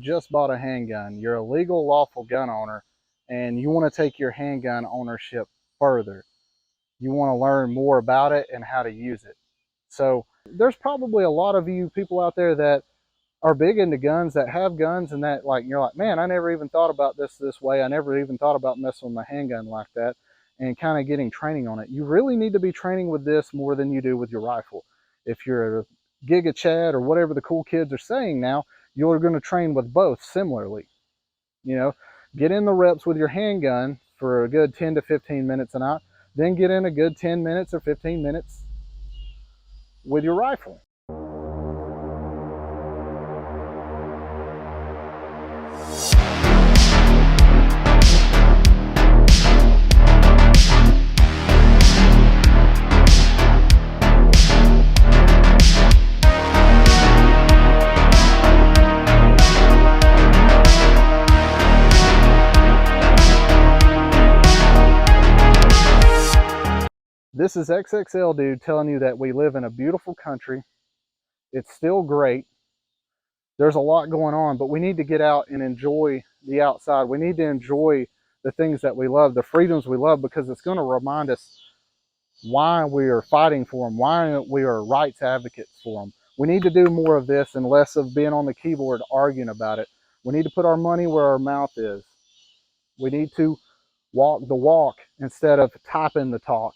just bought a handgun, you're a legal, lawful gun owner, and you want to take your handgun ownership further. You want to learn more about it and how to use it. So there's probably a lot of you people out there that are big into guns, that have guns, and that like you're like, man, I never even thought about this way. I never even thought about messing with my handgun like that, and kind of getting training on it. You really need to be training with this more than you do with your rifle. If you're a Giga Chad or whatever the cool kids are saying now, you're going to train with both similarly. You know, get in the reps with your handgun for a good 10 to 15 minutes a night, then get in a good 10 minutes or 15 minutes with your rifle. This is XXL Dude telling you that we live in a beautiful country. It's still great. There's a lot going on, but we need to get out and enjoy the outside. We need to enjoy the things that we love, the freedoms we love, because it's going to remind us why we are fighting for them, why we are rights advocates for them. We need to do more of this and less of being on the keyboard arguing about it. We need to put our money where our mouth is. We need to walk the walk instead of typing the talk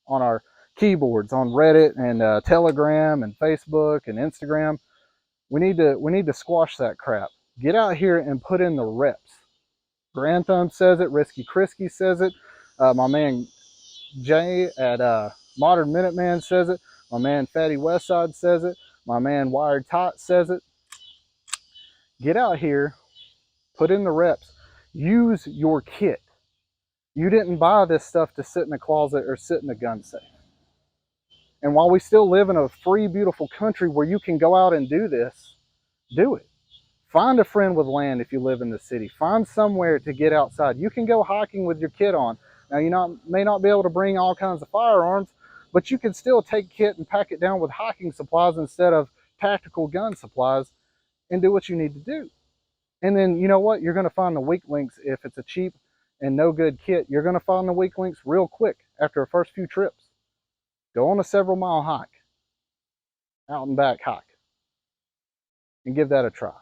on our keyboards on Reddit and Telegram and Facebook and Instagram. We need to squash that crap. Get out here and put in the reps. Grand Thumb says it. Risky Krisky says it. My man Jay at Modern Minuteman says it. My man Fatty Westside says it. My man Wired Tot says it. Get out here, put in the reps. Use your kit. You didn't buy this stuff to sit in a closet or sit in a gun safe. And while we still live in a free, beautiful country where you can go out and do this, do it. Find a friend with land if you live in the city. Find somewhere to get outside. You can go hiking with your kit on. Now, you may not be able to bring all kinds of firearms, but you can still take kit and pack it down with hiking supplies instead of tactical gun supplies and do what you need to do. And then, you know what? You're going to find the weak links if it's a cheap and no good kit. You're going to find the weak links real quick after the first few trips. Go on a several mile hike, out and back hike, and give that a try.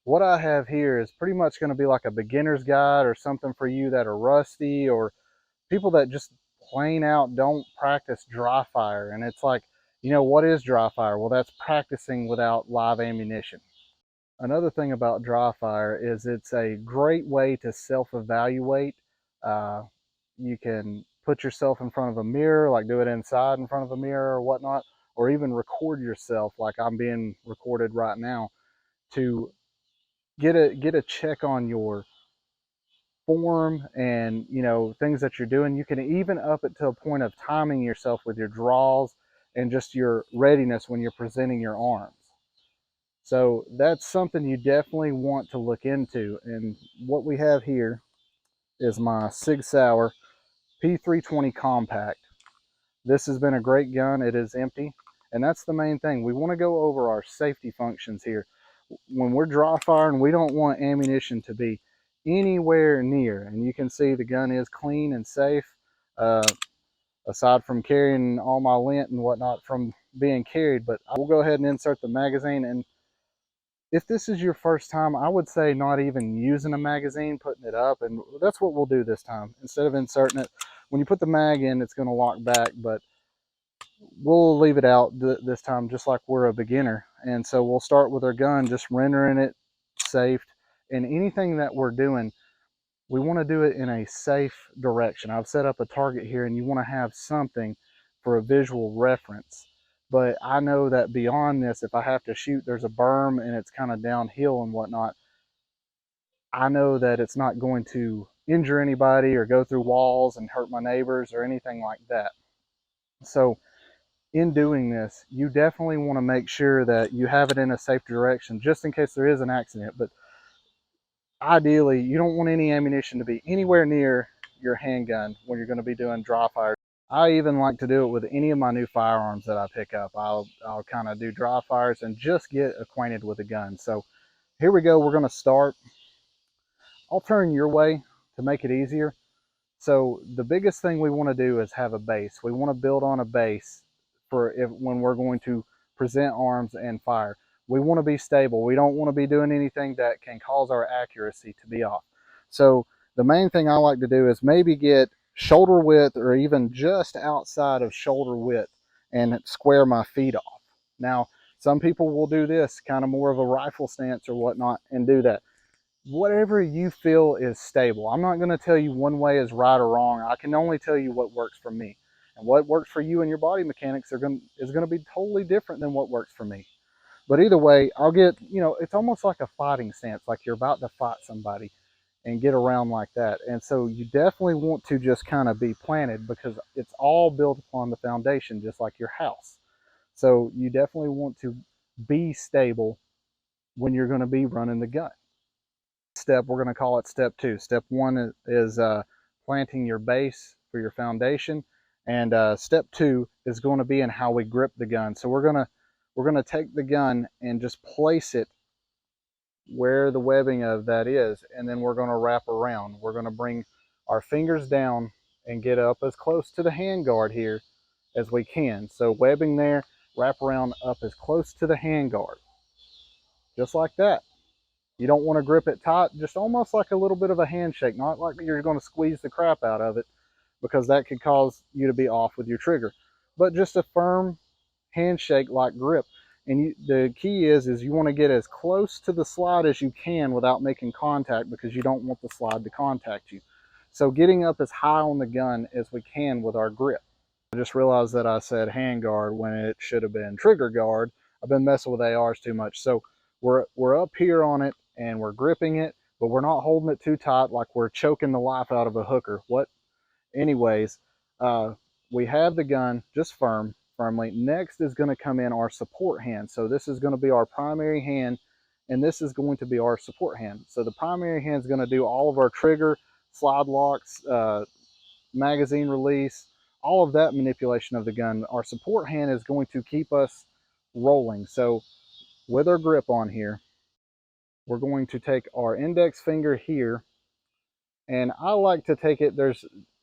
What I have here is pretty much going to be like a beginner's guide or something for you that are rusty or people that just plain out don't practice dry fire. And it's like, you know, what is dry fire? Well, that's practicing without live ammunition. Another thing about dry fire is it's a great way to self-evaluate. You can put yourself in front of a mirror, like do it inside in front of a mirror or whatnot, or even record yourself like I'm being recorded right now to get a check on your form and, you know, things that you're doing. You can even up it to a point of timing yourself with your draws and just your readiness when you're presenting your arms. So that's something you definitely want to look into. And what we have here is my Sig Sauer P320 Compact. This has been a great gun. It is empty. And that's the main thing. We want to go over our safety functions here. When we're dry firing, we don't want ammunition to be anywhere near. And you can see the gun is clean and safe, aside from carrying all my lint and whatnot from being carried. But I will go ahead and insert the magazine. And if this is your first time, I would say not even using a magazine, putting it up. And that's what we'll do this time. Instead of inserting it, when you put the mag in, it's going to lock back. But we'll leave it out this time just like we're a beginner. And so we'll start with our gun, just rendering it safe. And anything that we're doing, we want to do it in a safe direction. I've set up a target here and you want to have something for a visual reference. But I know that beyond this, if I have to shoot, there's a berm and it's kind of downhill and whatnot. I know that it's not going to injure anybody or go through walls and hurt my neighbors or anything like that. So in doing this, you definitely want to make sure that you have it in a safe direction just in case there is an accident. But ideally, you don't want any ammunition to be anywhere near your handgun when you're going to be doing dry fire. I even like to do it with any of my new firearms that I pick up. I'll kind of do dry fires and just get acquainted with the gun. So here we go. We're going to start. I'll turn your way to make it easier. So the biggest thing we want to do is have a base. We want to build on a base for when we're going to present arms and fire. We want to be stable. We don't want to be doing anything that can cause our accuracy to be off. So the main thing I like to do is maybe get shoulder width or even just outside of shoulder width and square my feet off. Now, some people will do this kind of more of a rifle stance or whatnot and do that. Whatever you feel is stable. I'm not going to tell you one way is right or wrong. I can only tell you what works for me. And what works for you and your body mechanics is going to be totally different than what works for me. But either way, I'll get, it's almost like a fighting stance, like you're about to fight somebody and get around like that. And so you definitely want to just kind of be planted because it's all built upon the foundation, just like your house. So you definitely want to be stable when you're going to be running the gun. Step, we're going to call it step 2. Step 1 is planting your base for your foundation, and step 2 is going to be in how we grip the gun. So we're going to take the gun and just place it where the webbing of that is, and then we're going to wrap around. We're going to bring our fingers down and get up as close to the handguard here as we can. So webbing there, wrap around up as close to the handguard, just like that. You don't want to grip it tight, just almost like a little bit of a handshake, not like you're going to squeeze the crap out of it because that could cause you to be off with your trigger, but just a firm handshake like grip. And the key is you want to get as close to the slide as you can without making contact because you don't want the slide to contact you. So getting up as high on the gun as we can with our grip. I just realized that I said hand guard when it should have been trigger guard. I've been messing with ARs too much. So we're up here on it and we're gripping it, but we're not holding it too tight like we're choking the life out of a hooker. Anyways, we have the gun just firmly. Next is going to come in our support hand. So this is going to be our primary hand, and this is going to be our support hand. So the primary hand is going to do all of our trigger, slide locks, magazine release, all of that manipulation of the gun. Our support hand is going to keep us rolling. So with our grip on here, we're going to take our index finger here, and I like to take it,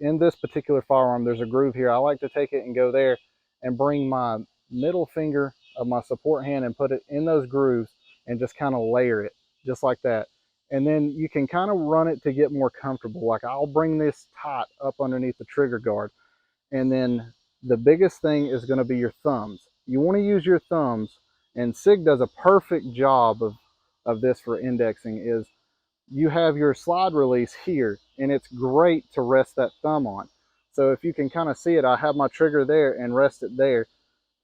in this particular firearm, there's a groove here. I like to take it and go there and bring my middle finger of my support hand and put it in those grooves and just kind of layer it, just like that. And then you can kind of run it to get more comfortable. Like I'll bring this tight up underneath the trigger guard. And then the biggest thing is going to be your thumbs. You want to use your thumbs, and SIG does a perfect job of this for indexing, is you have your slide release here, and it's great to rest that thumb on. So if you can kind of see it, I have my trigger there and rest it there,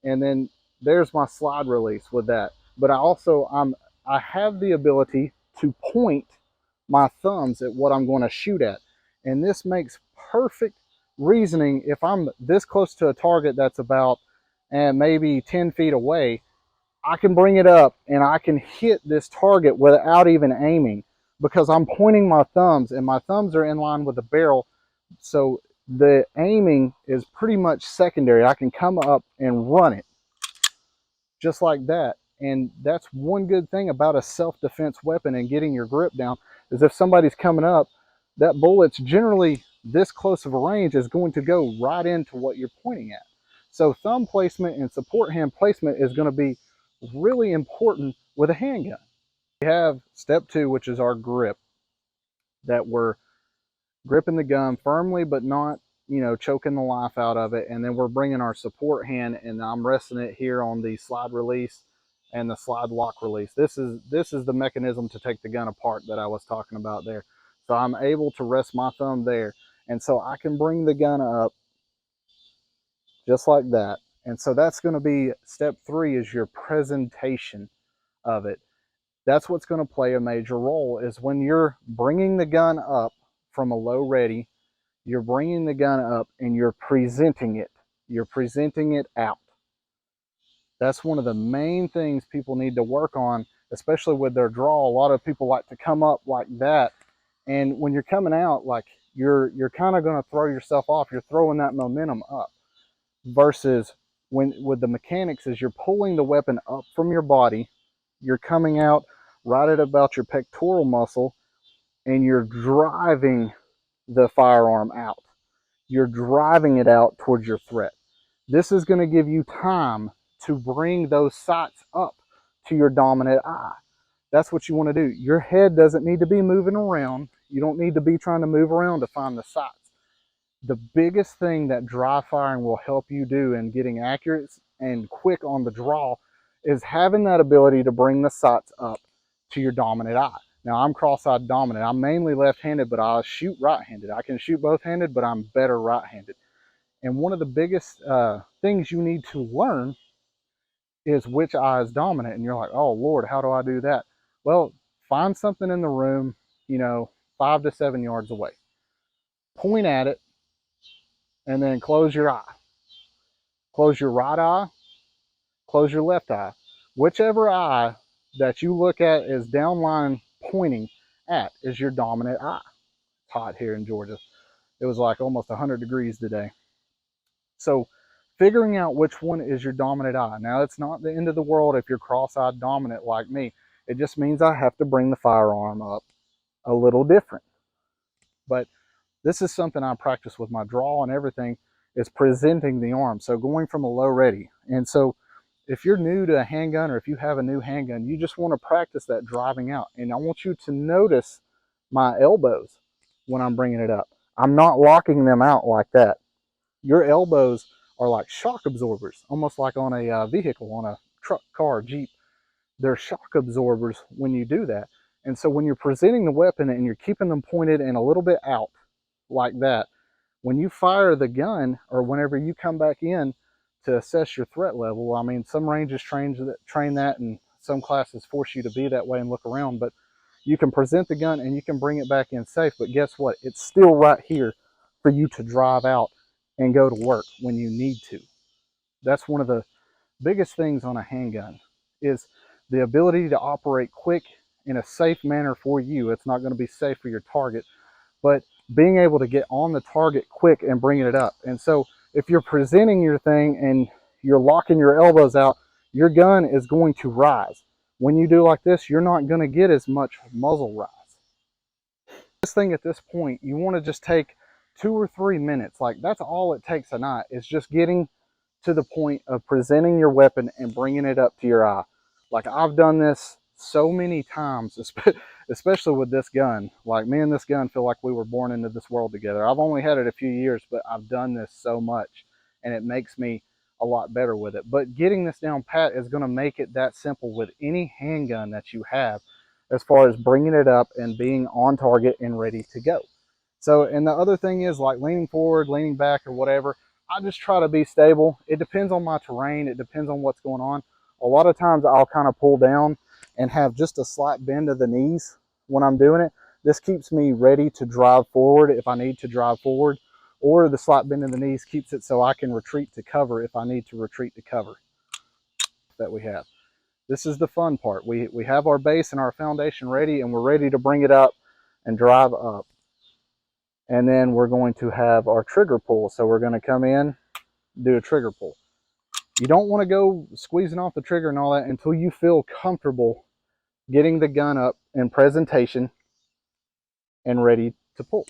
and then there's my slide release with that. But I have the ability to point my thumbs at what I'm going to shoot at, and this makes perfect reasoning if I'm this close to a target that's about maybe 10 feet away. I can bring it up and I can hit this target without even aiming because I'm pointing my thumbs, and my thumbs are in line with the barrel. So the aiming is pretty much secondary. I can come up and run it just like that. And that's one good thing about a self-defense weapon and getting your grip down, is if somebody's coming up, that bullet's generally this close of a range is going to go right into what you're pointing at. So thumb placement and support hand placement is going to be really important with a handgun. We have step 2, which is our grip, that we're gripping the gun firmly but not, choking the life out of it. And then we're bringing our support hand, and I'm resting it here on the slide release and the slide lock release. This is the mechanism to take the gun apart that I was talking about there. So I'm able to rest my thumb there, and so I can bring the gun up just like that. And so that's going to be step 3, is your presentation of it. That's what's going to play a major role, is when you're bringing the gun up from a low ready, you're bringing the gun up and you're presenting it. You're presenting it out. That's one of the main things people need to work on, especially with their draw. A lot of people like to come up like that, and when you're coming out, like you're kind of going to throw yourself off. You're throwing that momentum up, versus when with the mechanics is you're pulling the weapon up from your body, you're coming out right at about your pectoral muscle, and you're driving the firearm out. You're driving it out towards your threat. This is going to give you time to bring those sights up to your dominant eye. That's what you want to do. Your head doesn't need to be moving around. You don't need to be trying to move around to find the sights. The biggest thing that dry firing will help you do in getting accurate and quick on the draw is having that ability to bring the sights up to your dominant eye. Now, I'm cross-eyed dominant. I'm mainly left-handed, but I shoot right-handed. I can shoot both-handed, but I'm better right-handed. And one of the biggest things you need to learn is which eye is dominant. And you're like, oh, Lord, how do I do that? Well, find something in the room, 5 to 7 yards away. Point at it, and then close your eye. Close your right eye, close your left eye. Whichever eye that you look at is downline pointing at is your dominant eye. It's hot here in Georgia. It was like almost 100 degrees today. So figuring out which one is your dominant eye. Now, it's not the end of the world if you're cross-eyed dominant like me. It just means I have to bring the firearm up a little different. But this is something I practice with my draw and everything, is presenting the arm. So going from a low ready. And so if you're new to a handgun, or if you have a new handgun, you just want to practice that driving out. And I want you to notice my elbows when I'm bringing it up. I'm not locking them out like that. Your elbows are like shock absorbers, almost like on a vehicle, on a truck, car, Jeep. They're shock absorbers when you do that. And so when you're presenting the weapon and you're keeping them pointed and a little bit out like that, when you fire the gun, or whenever you come back in to assess your threat level, I mean, some ranges train that, and some classes force you to be that way and look around, but you can present the gun and you can bring it back in safe. But guess what? It's still right here for you to drive out and go to work when you need to. That's one of the biggest things on a handgun, is the ability to operate quick in a safe manner for you. It's not going to be safe for your target, but being able to get on the target quick and bringing it up. And so if you're presenting your thing and you're locking your elbows out, your gun is going to rise. When you do like this, you're not going to get as much muzzle rise. This thing at this point, you want to just take 2 or 3 minutes. Like, that's all it takes a night, is just getting to the point of presenting your weapon and bringing it up to your eye. Like, I've done this so many times, especially with this gun. Like, me and this gun feel like we were born into this world together. I've only had it a few years, but I've done this so much, and it makes me a lot better with it. But getting this down pat is going to make it that simple with any handgun that you have, as far as bringing it up and being on target and ready to go. So, and the other thing is, like, leaning forward, leaning back, or whatever, I just try to be stable. It depends on my terrain. It depends on what's going on. A lot of times I'll kind of pull down and have just a slight bend of the knees when I'm doing it. This keeps me ready to drive forward if I need to drive forward, or the slight bend of the knees keeps it so I can retreat to cover if I need to retreat to cover that we have. This is the fun part. We have our base and our foundation ready, and we're ready to bring it up and drive up. And then we're going to have our trigger pull. So we're going to come in, do a trigger pull. You don't want to go squeezing off the trigger and all that until you feel comfortable getting the gun up in presentation and ready to pull.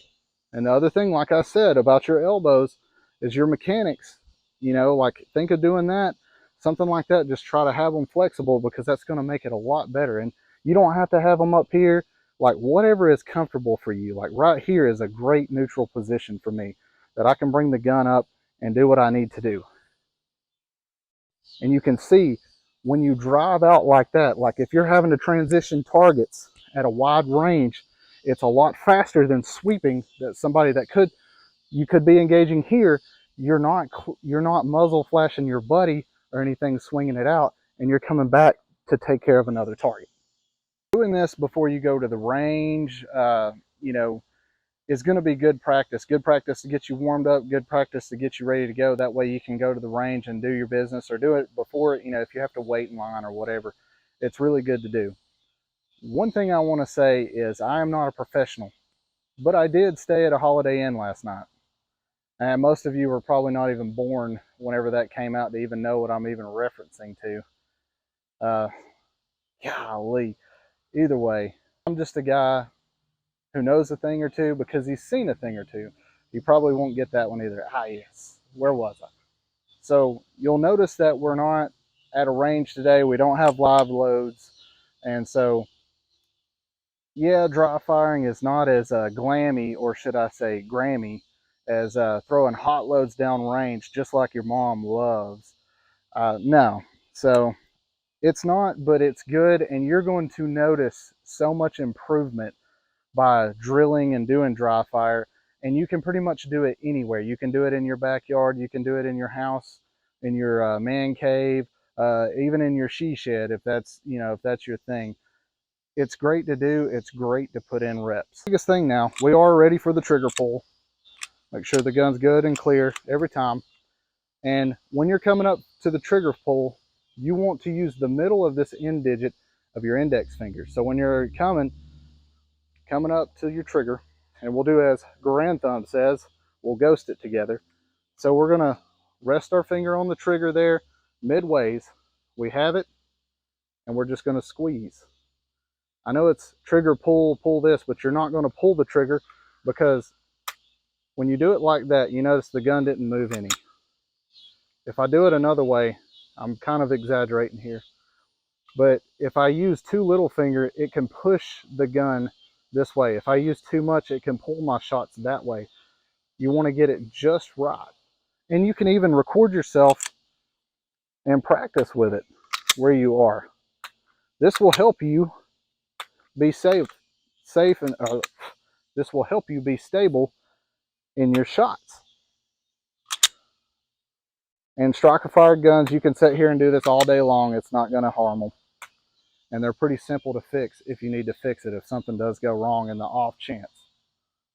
And the other thing, like I said, about your elbows is your mechanics. Like, think of doing that, something like that. Just try to have them flexible, because that's going to make it a lot better. And you don't have to have them up here. Like, whatever is comfortable for you. Like, right here is a great neutral position for me, that I can bring the gun up and do what I need to do. And you can see when you drive out like that, like if you're having to transition targets at a wide range, it's a lot faster than sweeping. That somebody that you could be engaging here, you're not muzzle flashing your buddy or anything, swinging it out, and you're coming back to take care of another target. Doing this before you go to the range, is going to be good practice. Good practice to get you warmed up, good practice to get you ready to go. That way you can go to the range and do your business, or do it before, if you have to wait in line or whatever. It's really good to do. One thing I want to say is, I am not a professional, but I did stay at a Holiday Inn last night. And most of you were probably not even born whenever that came out to even know what I'm even referencing to. Golly. Either way, I'm just a guy who knows a thing or two because he's seen a thing or two. You probably won't get that one either. Ah, yes. Where was I? So you'll notice that we're not at a range today. We don't have live loads. And so, yeah, dry firing is not as glammy, or should I say grammy, as throwing hot loads down range just like your mom loves. No. So it's not, but it's good. And you're going to notice so much improvement by drilling and doing dry fire. And you can pretty much do it anywhere. You can do it in your backyard. You can do it in your house, in your man cave, even in your she shed, if that's, if that's your thing. It's great to do. It's great to put in reps. Biggest thing now, we are ready for the trigger pull. Make sure the gun's good and clear every time. And when you're coming up to the trigger pull, you want to use the middle of this end digit of your index finger. So when you're coming up to your trigger, and we'll do as Grand Thumb says, we'll ghost it together. So we're gonna rest our finger on the trigger there, midways. We have it, and we're just gonna squeeze. I know it's trigger, pull this, but you're not gonna pull the trigger, because when you do it like that, you notice the gun didn't move any. If I do it another way, I'm kind of exaggerating here, but if I use too little finger, it can push the gun this way. If I use too much, it can pull my shots that way. You want to get it just right. And you can even record yourself and practice with it where you are. This will help you be safe and this will help you be stable in your shots. And striker fired guns, you can sit here and do this all day long. It's not going to harm them. And they're pretty simple to fix if you need to fix it, if something does go wrong in the off chance.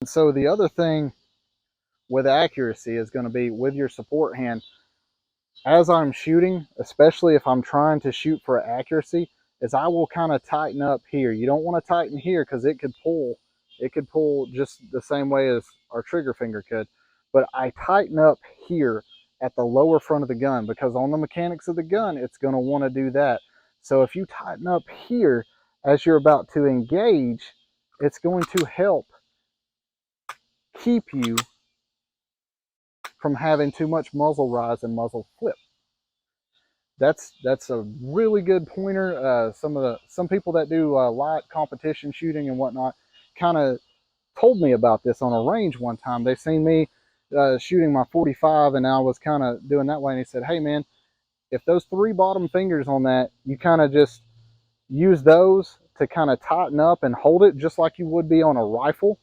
And so the other thing with accuracy is going to be with your support hand. As I'm shooting, especially if I'm trying to shoot for accuracy, is I will kind of tighten up here. You don't want to tighten here because it could pull. It could pull just the same way as our trigger finger could. But I tighten up here at the lower front of the gun, because on the mechanics of the gun, it's going to want to do that. So if you tighten up here as you're about to engage, it's going to help keep you from having too much muzzle rise and muzzle flip. That's a really good pointer. Some people that do light competition shooting and whatnot kind of told me about this on a range one time. They seen me shooting my 45, and I was kind of doing that way, and he said, "Hey man, if those three bottom fingers on that, you kind of just use those to kind of tighten up and hold it just like you would be on a rifle,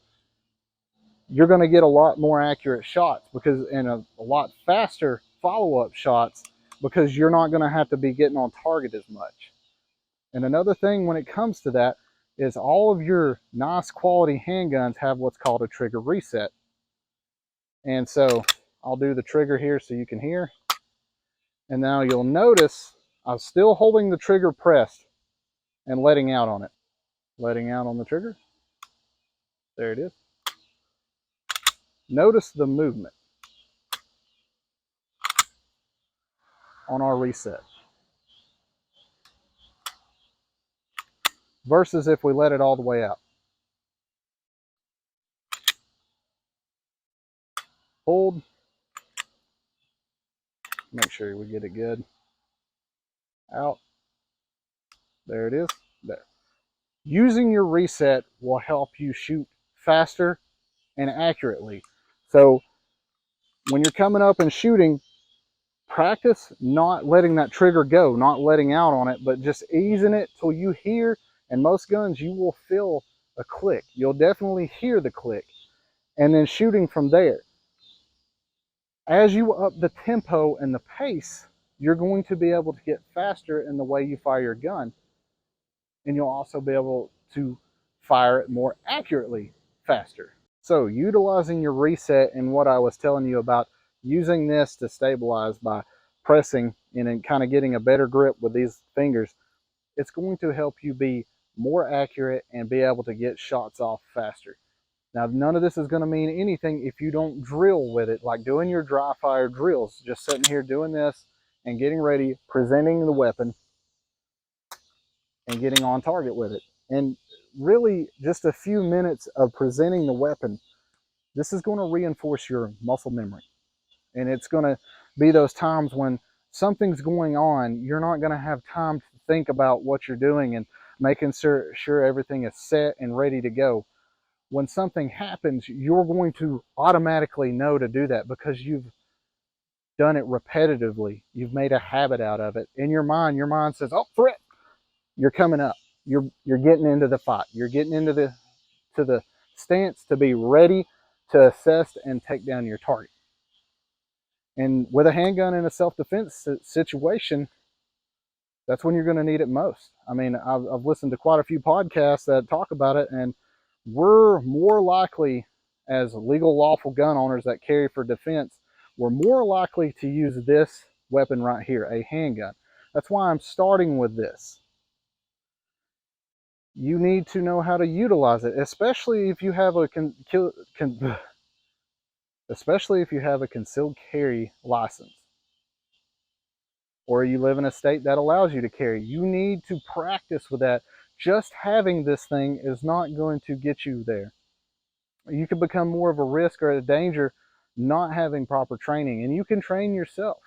you're going to get a lot more accurate shots, because and a lot faster follow-up shots, because you're not going to have to be getting on target as much." And another thing when it comes to that is all of your nice quality handguns have what's called a trigger reset. And so I'll do the trigger here so you can hear. And now you'll notice I'm still holding the trigger pressed and letting out on it. Letting out on the trigger. There it is. Notice the movement on our reset versus if we let it all the way out. Hold. Make sure we get it good. Out. There it is. There. Using your reset will help you shoot faster and accurately. So when you're coming up and shooting, practice not letting that trigger go, not letting out on it, but just easing it till you hear. And most guns, you will feel a click. You'll definitely hear the click. And then shooting from there. As you up the tempo and the pace, you're going to be able to get faster in the way you fire your gun. And you'll also be able to fire it more accurately faster. So utilizing your reset and what I was telling you about using this to stabilize by pressing and kind of getting a better grip with these fingers, it's going to help you be more accurate and be able to get shots off faster. Now, none of this is going to mean anything if you don't drill with it, like doing your dry fire drills, just sitting here doing this and getting ready, presenting the weapon and getting on target with it. And really, just a few minutes of presenting the weapon, this is going to reinforce your muscle memory. And it's going to be those times when something's going on, you're not going to have time to think about what you're doing and making sure everything is set and ready to go. When something happens, you're going to automatically know to do that because you've done it repetitively. You've made a habit out of it. In your mind says, "Oh, threat! You're coming up. You're getting into the fight. You're getting into the stance to be ready to assess and take down your target." And with a handgun in a self-defense situation, that's when you're going to need it most. I mean, I've listened to quite a few podcasts that talk about it, and we're more likely, as legal, lawful gun owners that carry for defense, we're more likely to use this weapon right here, a handgun. That's why I'm starting with this. You need to know how to utilize it, especially if you have a especially if you have a concealed carry license, or you live in a state that allows you to carry. You need to practice with that. Just having this thing is not going to get you there. You can become more of a risk or a danger not having proper training, and you can train yourself.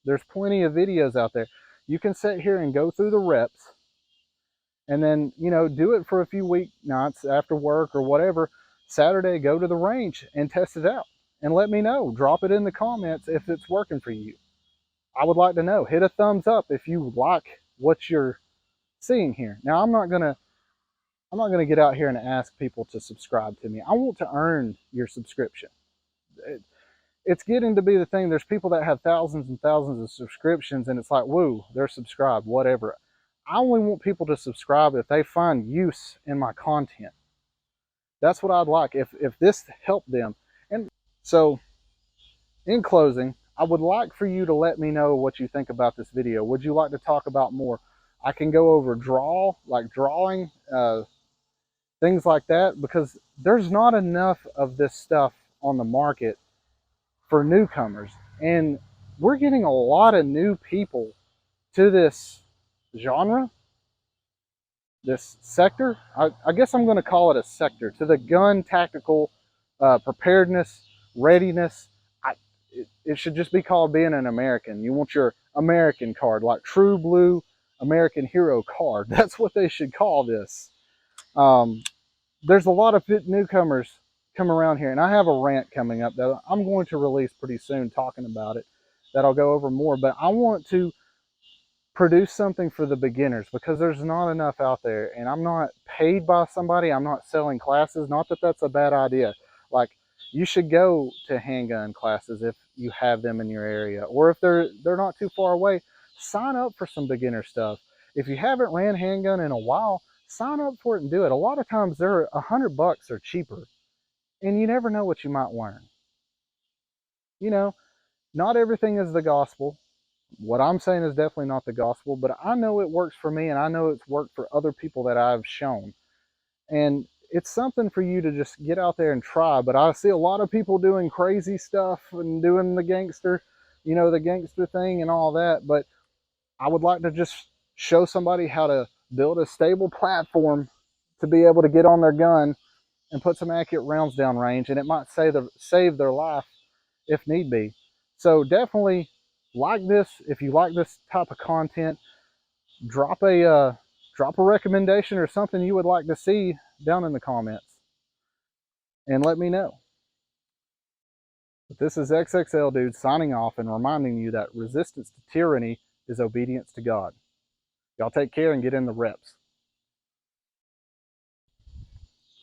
There's plenty of videos out there. You can sit here and go through the reps, and then, do it for a few weeknights after work or whatever. Saturday, go to the range and test it out and let me know. Drop it in the comments if it's working for you. I would like to know. Hit a thumbs up if you like what you're seeing here. Now, I'm not gonna get out here and ask people to subscribe to me. I want to earn your subscription. It's getting to be the thing. There's people that have thousands and thousands of subscriptions, and it's like, woo, they're subscribed, whatever. I only want people to subscribe if they find use in my content. That's what I'd like. If this helped them. And so, in closing, I would like for you to let me know what you think about this video. Would you like to talk about more? I can go over drawing, things like that, because there's not enough of this stuff on the market for newcomers. And we're getting a lot of new people to this genre, this sector. I guess I'm going to call it a sector, to the gun tactical preparedness, readiness. It should just be called being an American. You want your American card, like true blue American hero card. That's what they should call this. There's a lot of newcomers come around here, and I have a rant coming up that I'm going to release pretty soon talking about it, that I'll go over more. But I want to produce something for the beginners because there's not enough out there, and I'm not paid by somebody. I'm not selling classes. Not that that's a bad idea. Like, you should go to handgun classes if you have them in your area, or if they're not too far away, sign up for some beginner stuff. If you haven't ran handgun in a while, sign up for it and do it. A lot of times they're $100 or cheaper, and you never know what you might learn. Not everything is the gospel. What I'm saying is definitely not the gospel, but I know it works for me, and I know it's worked for other people that I've shown. And it's something for you to just get out there and try. But I see a lot of people doing crazy stuff and doing the gangster thing and all that. But I would like to just show somebody how to build a stable platform to be able to get on their gun and put some accurate rounds down range, and it might save their life if need be. So definitely like this. If you like this type of content, drop a recommendation or something you would like to see down in the comments, and let me know. But this is XXL Dude signing off and reminding you that resistance to tyranny is obedience to God. Y'all take care and get in the reps.